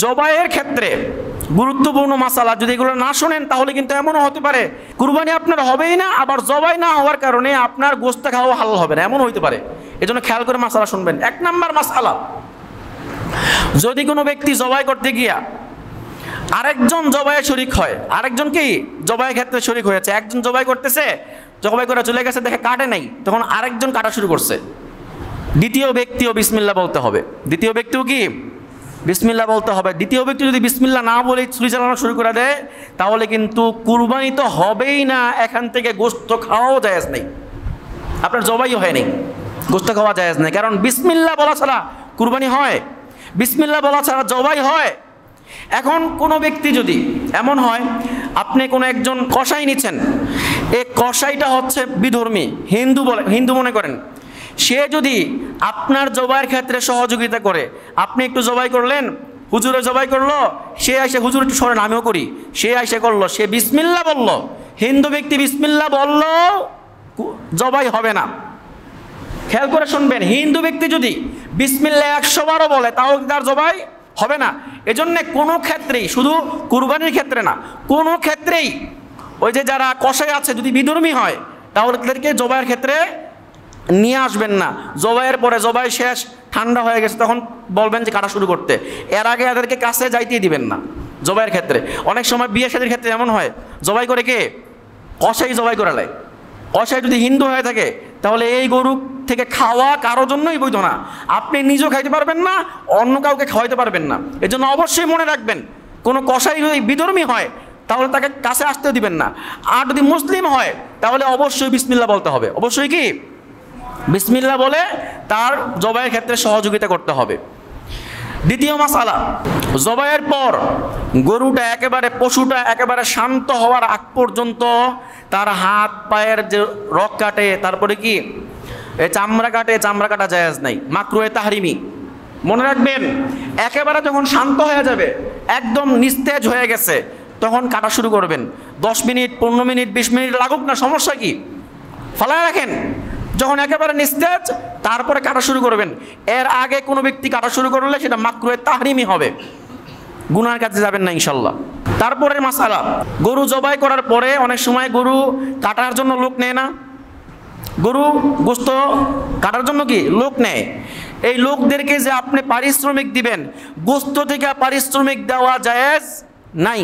জবাইয়ের ক্ষেত্রে গুরুত্বপূর্ণ মাসালা, যদি এগুলো না শোনেন তাহলে কিন্তু এমনও হতে পারে কুরবানি আপনার হবেই না, আবার জবাই না হওয়ার কারণে আপনার গোশত খাওয়া হালাল হবে না, এমন হইতে পারে। এজন্য খেয়াল করে মাসালা শুনবেন। 1 নম্বর মাসালা, যদি কোনো ব্যক্তি জবাই করতে গিয়া আরেকজন জবাইয়ে শরিক হয়, আরেকজন কি জবাইয়ের ক্ষেত্রে শরিক হয়েছে, একজন জবাই করতেছে, জবাই করে চলে গেছে, দেখে কাটে নাই, তখন আরেকজন কাটা শুরু করছে, দ্বিতীয় ব্যক্তিও বিসমিল্লাহ বলতে হবে। দ্বিতীয় ব্যক্তিও কি বিসমিল্লাহ বলতে হবে। দ্বিতীয় ব্যক্তি যদি বিসমিল্লাহ না বলে ছুরি চালানো শুরু করে দেয় তাহলে কিন্তু কুরবানি তো হবেই না, এখান থেকে গোশত খাওয়াও জায়েজ নেই, আপনার জবাইও হয় নাই, গোশত খাওয়া জায়েজ নেই। কারণ বিসমিল্লাহ বলা ছাড়া কুরবানি হয়, বিসমিল্লাহ বলা ছাড়া জবাই হয়। এখন কোনো ব্যক্তি যদি এমন হয়, আপনি কোনো একজন কসাই নিচ্ছেন, এই কসাইটা হচ্ছে বিধর্মী, হিন্দু মনে করেন, সে যদি আপনার জবাইয়ের ক্ষেত্রে সহযোগিতা করে, আপনি একটু জবাই করলেন, হুজুরে জবাই করলো, সে এসে হুজুর একটু সরেন আমিও করি, সে এসে করলো, সে বিসমিল্লাহ বলল, হিন্দু ব্যক্তি বিসমিল্লাহ বলল, জবাই হবে না। খেয়াল করে শুনবেন, হিন্দু ব্যক্তি যদি বিসমিল্লাহ 100 বারও বলে তাও তার জবাই হবে না। এজন্য কোনো ক্ষেত্রেই, শুধু কুরবানির ক্ষেত্রে না, কোনো ক্ষেত্রেই ওই যে যারা কসাই আছে যদি বিধর্মী হয় তাহলে তাদেরকে জবাইয়ের ক্ষেত্রে নিয়ে আসবেন না। জবাইয়ের পরে, জবাই শেষ, ঠান্ডা হয়ে গেছে, তখন বলবেন যে কাটা শুরু করতে, এর আগে এদেরকে কাছে যাইতেই দিবেন না জবাইয়ের ক্ষেত্রে। অনেক সময় বিয়ে শাদীর ক্ষেত্রে এমন হয়, জবাই করে কে কসাই জবাই করে লাই, কসাই যদি হিন্দু হয়ে থাকে তাহলে এই গরু থেকে খাওয়া কারোর জন্যই বৈধ না, আপনি নিজেও খাইতে পারবেন না, অন্য কাউকে খাওয়াইতে পারবেন না। এজন্য অবশ্যই মনে রাখবেন, কোনো কসাই যদি বিধর্মী হয় তাহলে তাকে কাছে আসতেও দিবেন না, আর যদি মুসলিম হয় তাহলে অবশ্যই বিসমিল্লাহ বলতে হবে, অবশ্যই কি বিসমিল্লাহ বলে তার জবাইয়ের ক্ষেত্রে সহযোগিতা করতে হবে। দ্বিতীয় মাসালা, জবাইয়ের পর গরুটা একেবারে, পশুটা একেবারে শান্ত হওয়ার আগ পর্যন্ত তার হাত পায়ের যে রক কাটে, তারপরে কি চামড়া কাটে, চামড়া কাটা জায়েজ নাই, মাকরুহে তাহরিমি। মনে রাখবেন, একেবারে যখন শান্ত হয়ে যাবে, একদম নিস্তেজ হয়ে গেছে, তখন কাটা শুরু করবেন। 10 মিনিট, 15 মিনিট, 20 মিনিট লাগুক না, সমস্যা কি, ফালায় রাখেন। যখন একেবারে নিস্তেজ, তারপরে কাটা শুরু করবেন। এর আগে কোনো ব্যক্তি কাটা শুরু করলে সেটা মাকরুহে তাহরিমি হবে, গুনার কাছে যাবেন না ইনশাল্লাহ। তারপরের মাসালা, গরু জবাই করার পরে অনেক সময় গরু কাটার জন্য লোক নেয় না, গরু গোশত কাটার জন্য কি লোক নেয়, এই লোকদেরকে যে আপনি পারিশ্রমিক দিবেন, গোশত থেকে পারিশ্রমিক দেওয়া জায়েজ নাই,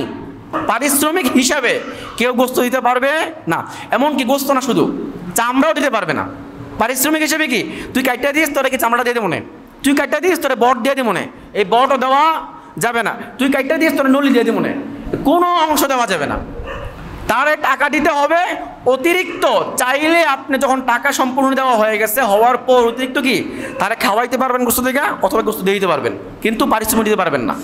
পারিশ্রমিক হিসাবে কেউ গোশত দিতে পারবে না। এমনকি গোশত না, শুধু চামড়াও দিতে পারবে না। পারিশ্রমিক হিসেবে কি, তুই কাটটা দিস, তোরা কি চামড়া দিয়ে মনে, তুই কাটটা দিস, তোরা বট দিয়ে দি মনে, এই বটও দেওয়া যাবে না। তুই কাটটা দিস, তোরা নলি দিয়ে দি মনে, কোনো অংশ দেওয়া যাবে না। তারে টাকা দিতে হবে অতিরিক্ত, চাইলে আপনি যখন টাকা সম্পূর্ণ দেওয়া হয়ে গেছে, হওয়ার পর অতিরিক্ত কি তারে খাওয়াইতে পারবেন গোশত থেকে, অথবা গোশত দিয়ে দিতে পারবেন, কিন্তু পারিশ্রমিক দিতে পারবেন না।